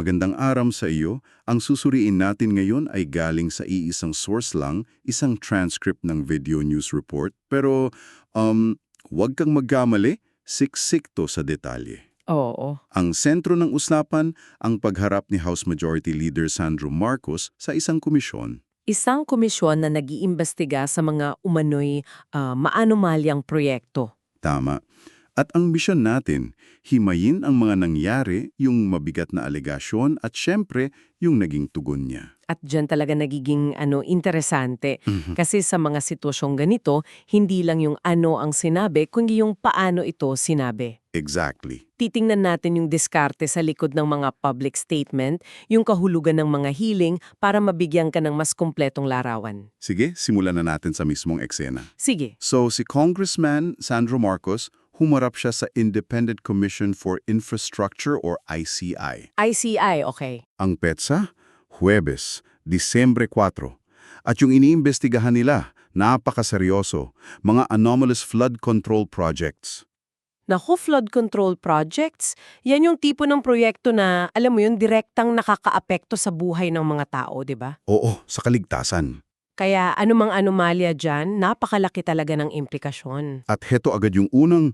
Magandang araw sa iyo. Ang susuriin natin ngayon ay galing sa iisang source lang, isang transcript ng video news report. Pero, huwag kang magkamali, siksik to sa detalye. Oo. Ang sentro ng usapan, ang pagharap ni House Majority Leader Sandro Marcos sa isang komisyon. Isang komisyon na nag-iimbestiga sa mga umano'y maanomalyang proyekto. Tama. At ang misyon natin, himayin ang mga nangyari, yung mabigat na alegasyon at syempre, yung naging tugon niya. At dyan talaga nagiging interesante. Kasi sa mga sitwasyong ganito, hindi lang yung ano ang sinabi, kundi yung paano ito sinabi. Exactly. Titingnan natin yung diskarte sa likod ng mga public statement, yung kahulugan ng mga hiling para mabigyan ka ng mas kumpletong larawan. Sige, simulan na natin sa mismong eksena. Sige. So, si Congressman Sandro Marcos, humarap siya sa Independent Commission for Infrastructure or ICI. ICI, okay. Ang petsa, Huwebes, Disyembre 4. At yung iniimbestigahan nila, napakaseryoso, mga anomalous flood control projects. Naku, flood control projects, yan yung tipo ng proyekto na, alam mo yun, direktang nakakaapekto sa buhay ng mga tao, di ba? Oo, sa kaligtasan. Kaya anumang anomalya dyan, napakalaki talaga ng implikasyon. At heto agad yung unang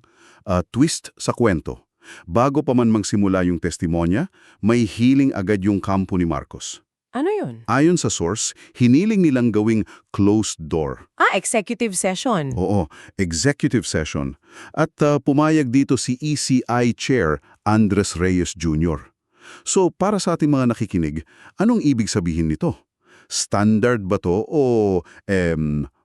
twist sa kwento. Bago pa man magsimula yung testimonya, may healing agad yung kampo ni Marcos. Ano yun? Ayon sa source, hiniling nilang gawing closed door. Executive session. Oo, executive session. At pumayag dito si ECI Chair Andres Reyes Jr. So para sa ating mga nakikinig, anong ibig sabihin nito? Standard ba to o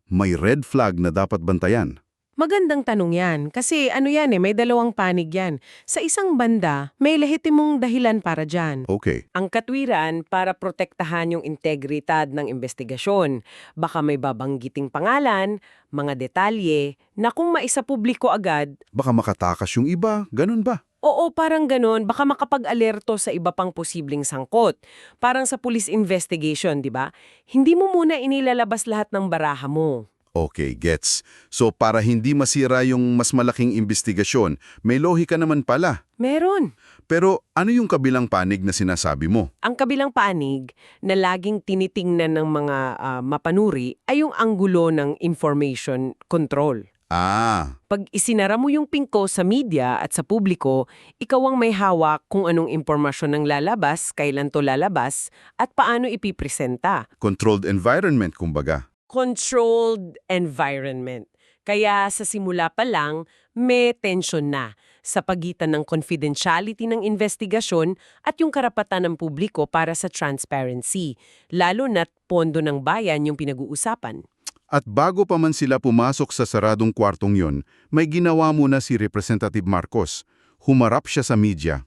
may red flag na dapat bantayan? Magandang tanong yan. Kasi ano yan may dalawang panig yan. Sa isang banda, may lehitimong dahilan para dyan. Okay. Ang katwiran para protektahan yung integridad ng investigasyon. Baka may babanggiting pangalan, mga detalye, na kung maisapubliko agad, Baka makatakas yung iba, ganun ba? oo, parang ganon, baka makapag-alerto sa iba pang posibleng sangkot. Parang sa police investigation, di ba? Hindi mo muna inilalabas lahat ng baraha mo. Okay, gets. So para hindi masira yung mas malaking investigasyon, may lohika naman pala. Meron. Pero ano yung kabilang panig na sinasabi mo? Ang kabilang panig na laging tinitingnan ng mga mapanuri ay yung anggulo ng information control. Pag Pag isinara mo yung pingko sa media at sa publiko, ikaw ang may hawak kung anong impormasyon ang lalabas, kailan to lalabas, at paano ipipresenta. controlled environment, kumbaga. Controlled environment. Kaya sa simula pa lang, may tension na sa pagitan ng confidentiality ng investigasyon at yung karapatan ng publiko para sa transparency, lalo na't pondo ng bayan yung pinag-uusapan. At bago pa man sila pumasok sa saradong kwartong yon, may ginawa muna si Representative Marcos. Humarap siya sa media.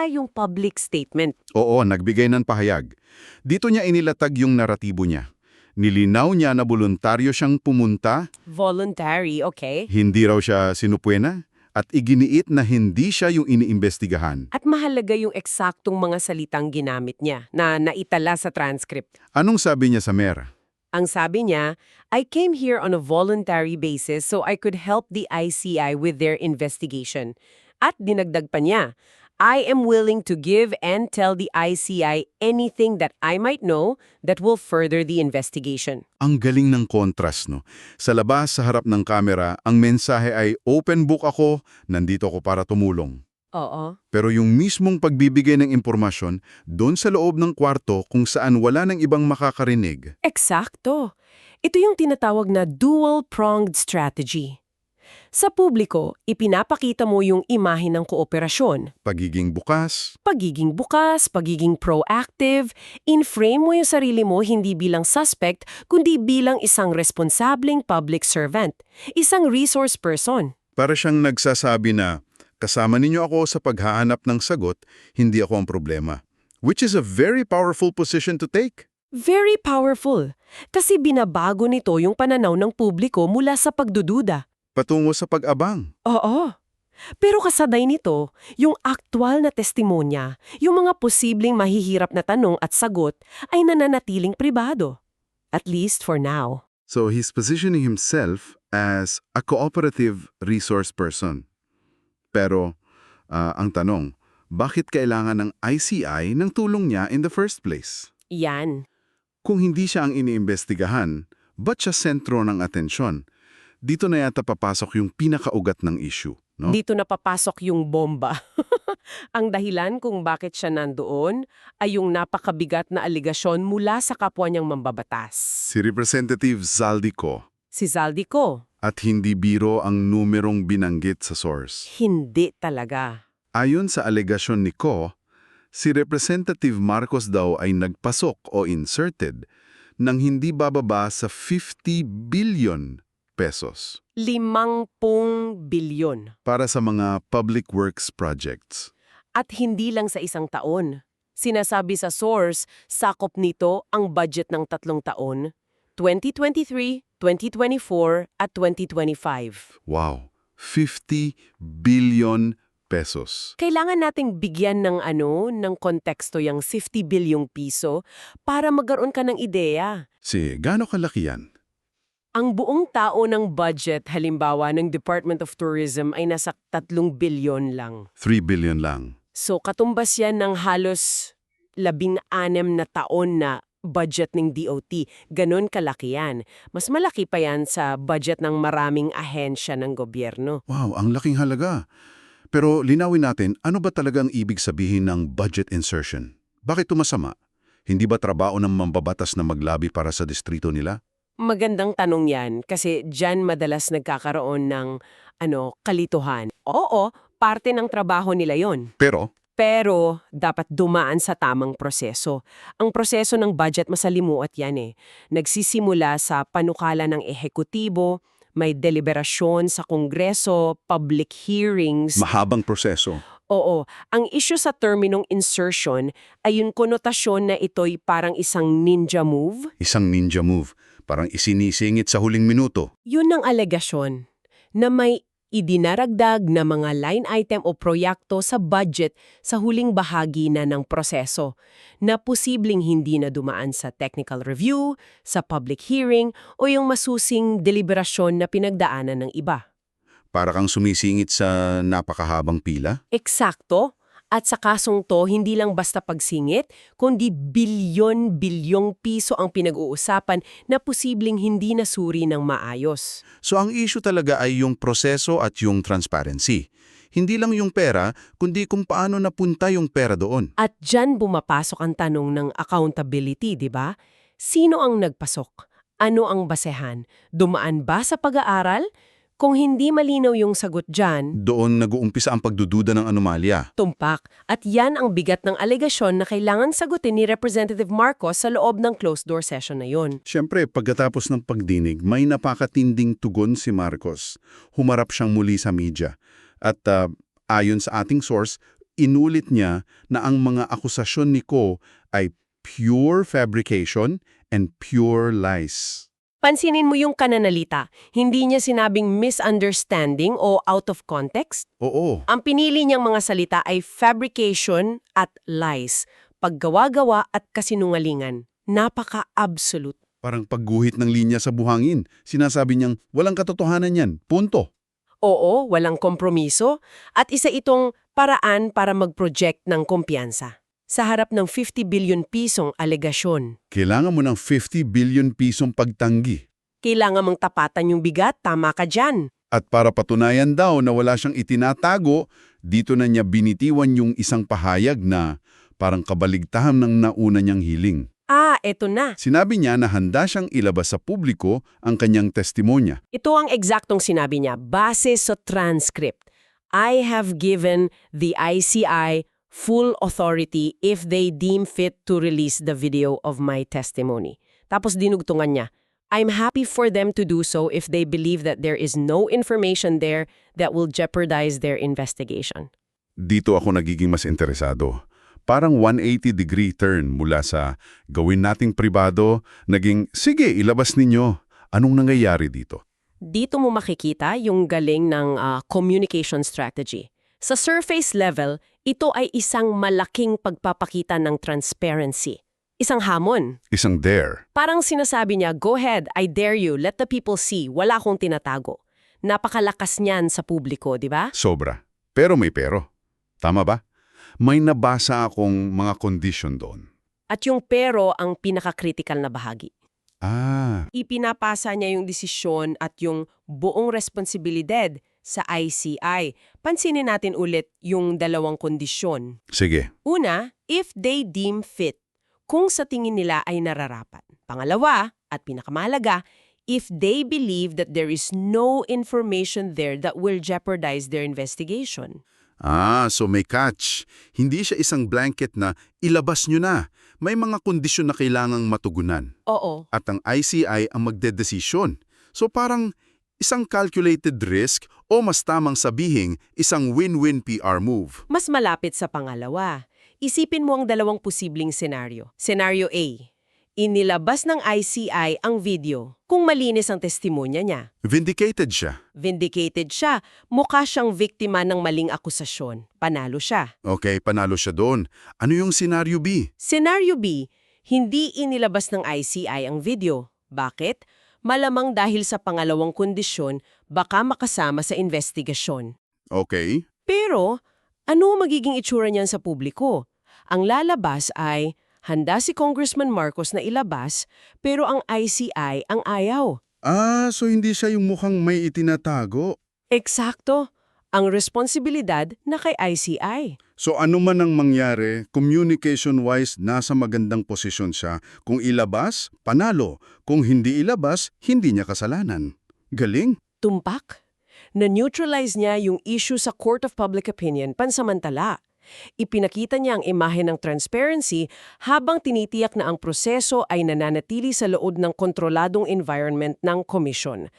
Yung public statement. Oo, nagbigay ng pahayag. Dito niya inilatag yung naratibo niya. Nilinaw niya na voluntaryo siyang pumunta, Voluntary, okay? hindi raw siya sinupwena, at iginiit na hindi siya yung iniimbestigahan. At mahalaga yung eksaktong mga salitang ginamit niya na naitala sa transcript. Anong sabi niya sa mayor? Ang sabi niya, I came here on a voluntary basis so I could help the ICI with their investigation. At dinagdag pa niya, I am willing to give and tell the ICI anything that I might know that will further the investigation. Ang galing ng kontrast, no? Sa labas, sa harap ng kamera, ang mensahe ay open book ako, nandito ako para tumulong. Oo. Pero yung mismong pagbibigay ng impormasyon, doon sa loob ng kwarto kung saan wala ng ibang makakarinig. Eksakto. Ito yung tinatawag na dual-pronged strategy. Sa publiko, ipinapakita mo yung imahe ng kooperasyon. Pagiging bukas, Pagiging proactive, in-frame mo yung sarili mo hindi bilang suspect, kundi bilang isang responsableng public servant, isang resource person. para siyang nagsasabi na, kasama ninyo ako sa paghahanap ng sagot, hindi ako ang problema. Which is a very powerful position to take. Very powerful, kasi binabago nito yung pananaw ng publiko mula sa pagdududa. Patungo sa pag-abang. Oo. Pero kasabay nito, yung aktwal na testimonya, yung mga posibleng mahihirap na tanong at sagot ay nananatiling pribado. At least for now. So he's positioning himself as a cooperative resource person. Pero ang tanong, bakit kailangan ng ICI ng tulong niya in the first place? Yan. Kung hindi siya ang iniimbestigahan, ba't siya sentro ng atensyon? Dito na yata papasok yung pinakaugat ng issue, no? Dito na papasok yung bomba. Ang dahilan kung bakit siya nandoon ay yung napakabigat na aligasyon mula sa kapwa niyang mambabatas. Si Representative Zaldico. Si Zaldico, At hindi biro ang numerong binanggit sa source. hindi talaga. Ayon sa alegasyon ni Ko, si Representative Marcos daw ay nagpasok o inserted ng hindi bababa sa 50 billion pesos 50 bilyon. para sa mga public works projects. At hindi lang sa isang taon. Sinasabi sa source, sakop nito ang budget ng 3 taon, 2023, 2024 at 2025. Wow, 50 billion pesos. Kailangan nating bigyan ng konteksto yung 50 bilyong piso para magkaroon ka ng ideya. Gaano kalaki yan? Ang buong tao ng budget, halimbawa ng Department of Tourism, ay nasa 3 bilyon lang. 3 billion lang. So katumbas yan ng halos 16 na taon na budget ng DOT. Ganon kalaki yan. Mas malaki pa yan sa budget ng maraming ahensya ng gobyerno. Wow, ang laking halaga. Pero linawin natin, ano ba talaga ang ibig sabihin ng budget insertion? Bakit masama? Hindi ba trabaho ng mambabatas na maglabi para sa distrito nila? Magandang tanong yan kasi dyan madalas nagkakaroon ng kalituhan. Oo, parte ng trabaho nila yon. Pero dapat dumaan sa tamang proseso. Ang proseso ng budget masalimuot yan eh. Nagsisimula sa panukala ng ehekutibo, may deliberasyon sa Kongreso, public hearings. Mahabang proseso. Oo, ang issue sa terminong insertion ay yung konotasyon na ito'y parang isang ninja move. Isang ninja move. Parang isinisingit sa huling minuto. Yun ang alegasyon na may idinaragdag na mga line item o proyekto sa budget sa huling bahagi na ng proseso na posibleng hindi na dumaan sa technical review, sa public hearing o yung masusing deliberasyon na pinagdaanan ng iba. Para kang sumisingit sa napakahabang pila? Eksakto. At sa kasong to, hindi lang basta pagsingit, kundi bilyon-bilyong piso ang pinag-uusapan na posibleng hindi nasuri ng maayos. So ang issue talaga ay yung proseso at yung transparency. Hindi lang yung pera, kundi kung paano napunta yung pera doon. At dyan bumapasok ang tanong ng accountability, di ba? Sino ang nagpasok? Ano ang basehan? Dumaan ba sa pag-aaral? Kung hindi malinaw yung sagot dyan, Doon nag-uumpisa ang pagdududa ng anomalya. tumpak. At yan ang bigat ng alegasyon na kailangan sagutin ni Representative Marcos sa loob ng closed-door session na yon. Siyempre, pagkatapos ng pagdinig, may napakatinding tugon si Marcos. Humarap siyang muli sa media. At ayon sa ating source, inulit niya na ang mga akusasyon ni Ko ay pure fabrication and pure lies. Pansinin mo yung kananalita. Hindi niya sinabing misunderstanding o out of context. Oo, Ang pinili niyang mga salita ay fabrication at lies, paggawa-gawa at kasinungalingan. Napaka-absolute. parang pagguhit ng linya sa buhangin. Sinasabi niyang walang katotohanan yan. Punto. Oo, walang kompromiso at isa itong paraan para mag-project ng kumpiyansa. Sa harap ng 50 billion pisong alegasyon, Kailangan mo ng 50 billion pisong pagtanggi. kailangan mong tapatan yung bigat, tama ka dyan. At para patunayan daw na wala siyang itinatago, dito na niya binitiwan yung isang pahayag na parang kabaligtahan ng nauna niyang hiling. Eto na. Sinabi niya na handa siyang ilabas sa publiko ang kanyang testimonya. Ito ang eksaktong sinabi niya, base sa transcript. I have given the ICI full authority if they deem fit to release the video of my testimony. Tapos dinugtungan niya, I'm happy for them to do so if they believe that there is no information there that will jeopardize their investigation. Dito ako nagiging mas interesado. Parang 180-degree turn mula sa gawin nating pribado, naging, sige, ilabas ninyo. Anong nangyayari dito? Dito mo makikita yung galing ng communication strategy. Sa surface level, ito ay isang malaking pagpapakita ng transparency. Isang hamon. Isang dare. Parang sinasabi niya, go ahead, I dare you, let the people see, wala akong tinatago. Napakalakas niyan sa publiko, di ba? Sobra. Pero may pero. Tama ba? May nabasa akong mga condition doon. At yung pero ang pinaka-critical na bahagi. Ah, Ipinapasa niya yung desisyon at yung buong responsibilidad sa ICI. Pansinin natin ulit yung dalawang kondisyon. sige. Una, if they deem fit, kung sa tingin nila ay nararapat. Pangalawa, at pinakamahalaga, if they believe that there is no information there that will jeopardize their investigation. Ah, so may catch. Hindi siya isang blanket na ilabas nyo na. May mga kondisyon na kailangang matugunan. Oo. At ang ICI ang magdedesisyon. So parang isang calculated risk o mas tamang sabihing isang win-win PR move. Mas malapit sa pangalawa. Isipin mo ang dalawang posibleng senaryo. Senaryo A, inilabas ng ICI ang video kung malinis ang testimonya niya. Vindicated siya. Vindicated siya, mukha siyang biktima ng maling akusasyon. Panalo siya. Okay, panalo siya doon. Ano yung scenario B? Senaryo B, hindi inilabas ng ICI ang video. Bakit? Malamang dahil sa pangalawang kondisyon, baka makasama sa investigasyon. Okay. Pero, ano magiging itsura niyan sa publiko? Ang lalabas ay, handa si Congressman Marcos na ilabas, pero ang ICI ang ayaw. Ah, so hindi siya yung mukhang may itinatago. Eksakto. Ang responsibilidad na kay ICI. So ano man ang mangyari, communication-wise, nasa magandang posisyon siya. Kung ilabas, panalo. Kung hindi ilabas, hindi niya kasalanan. Galing. Tumpak. Na-neutralize niya yung issue sa Court of Public Opinion pansamantala. Ipinakita niya ang imahe ng transparency habang tinitiyak na ang proseso ay nananatili sa loob ng kontroladong environment ng komisyon.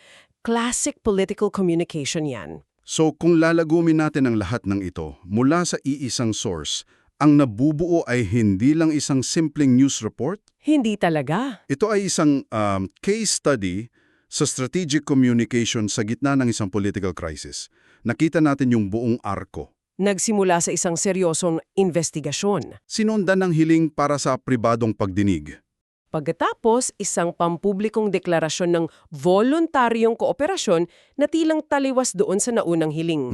Classic political communication yan. So kung lalagumin natin ang lahat ng ito mula sa iisang source, ang nabubuo ay hindi lang isang simpleng news report? Hindi talaga. Ito ay isang case study sa strategic communication sa gitna ng isang political crisis. Nakita natin yung buong arko. Nagsimula sa isang seryosong investigasyon. Sinundan ng hiling para sa pribadong pagdinig. Pagkatapos, isang pampublikong deklarasyon ng voluntaryong kooperasyon na tilang taliwas doon sa naunang hiling.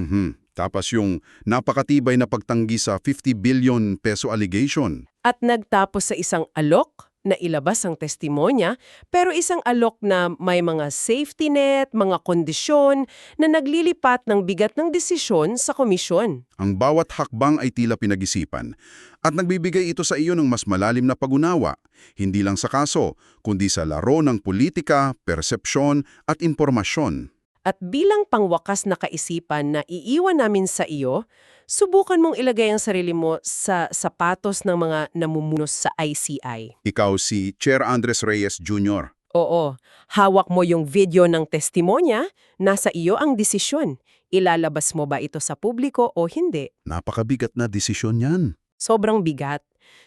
Tapos yung napakatibay na pagtanggi sa 50 billion peso allegation. At nagtapos sa isang alok na ilabas ang testimonya, pero isang alok na may mga safety net, mga kondisyon na naglilipat ng bigat ng desisyon sa komisyon. Ang bawat hakbang ay tila pinag-isipan at nagbibigay ito sa iyo ng mas malalim na pag-unawa, hindi lang sa kaso, kundi sa laro ng politika, persepsyon at impormasyon. At bilang pangwakas na kaisipan na iiwan namin sa iyo, subukan mong ilagay ang sarili mo sa sapatos ng mga namumuno sa ICI. Ikaw si Chair Andres Reyes Jr. Oo, hawak mo yung video ng testimonya, nasa iyo ang desisyon. Ilalabas mo ba ito sa publiko o hindi? Napakabigat na desisyon yan. Sobrang bigat.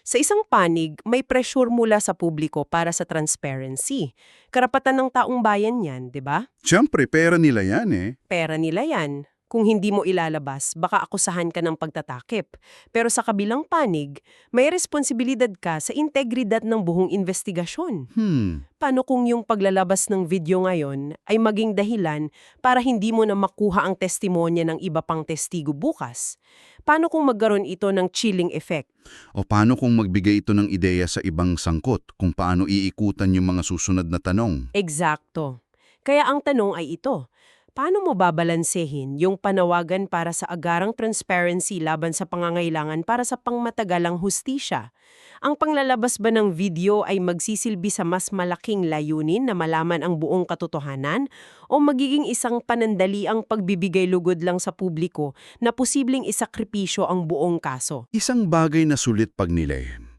Sa isang panig, may pressure mula sa publiko para sa transparency. Karapatan ng taong bayan yan, di ba? Siyempre, pera nila yan eh. Pera nila yan. Kung hindi mo ilalabas, baka akusahan ka ng pagtatakip. Pero sa kabilang panig, may responsibilidad ka sa integridad ng buong investigasyon. Paano kung yung paglalabas ng video ngayon ay maging dahilan para hindi mo na makuha ang testimonya ng iba pang testigo bukas? Paano kung magkaroon ito ng chilling effect? O paano kung magbigay ito ng ideya sa ibang sangkot kung paano iikutan yung mga susunod na tanong? Eksakto. Kaya ang tanong ay ito. Paano mo babalansehin yung panawagan para sa agarang transparency laban sa pangangailangan para sa pangmatagalang hustisya? Ang panglalabas ba ng video ay magsisilbi sa mas malaking layunin na malaman ang buong katotohanan o magiging isang panandaliang pagbibigay lugod lang sa publiko na posibleng isakripisyo ang buong kaso? Isang bagay na sulit pagnilay.